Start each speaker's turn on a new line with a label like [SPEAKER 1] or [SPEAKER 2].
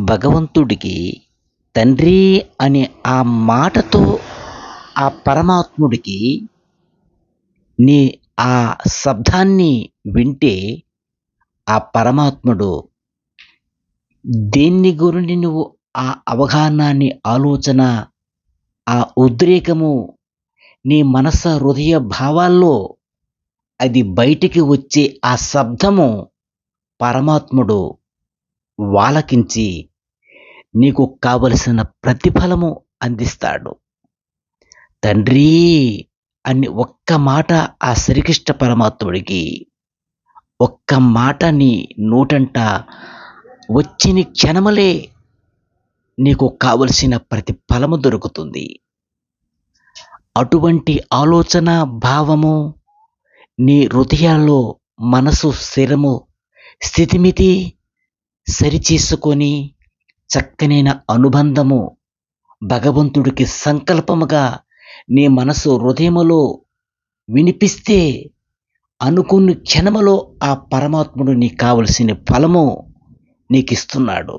[SPEAKER 1] భగవంతుడికి తండ్రి అనే ఆ మాటతో ఆ పరమాత్ముడికి నీ ఆ శబ్దాన్ని వింటే ఆ పరమాత్ముడు దేన్ని గురించి నువ్వు ఆ అవగాహనాన్ని ఆలోచన ఆ ఉద్రేకము నీ మనస హృదయ భావాల్లో అది బయటికి వచ్చే ఆ శబ్దము పరమాత్ముడు వాలకించి నీకు కావలసిన ప్రతిఫలము అందిస్తాడు. తండ్రి అని ఒక్క మాట ఆ శ్రీకృష్ణ పరమాత్ముడికి ఒక్క మాట నీ నోటంట వచ్చిన క్షణములే నీకు కావలసిన ప్రతిఫలము దొరుకుతుంది. అటువంటి ఆలోచన భావము నీ హృదయాల్లో మనసు స్థిరము స్థితిమితి సరిచేసుకొని చక్కనైన అనుబంధము భగవంతుడికి సంకల్పముగా నీ మనసు హృదయములో వినిపిస్తే అనుకున్న క్షణములో ఆ పరమాత్ముడు నీకు కావలసిన ఫలము నీకిస్తున్నాడు.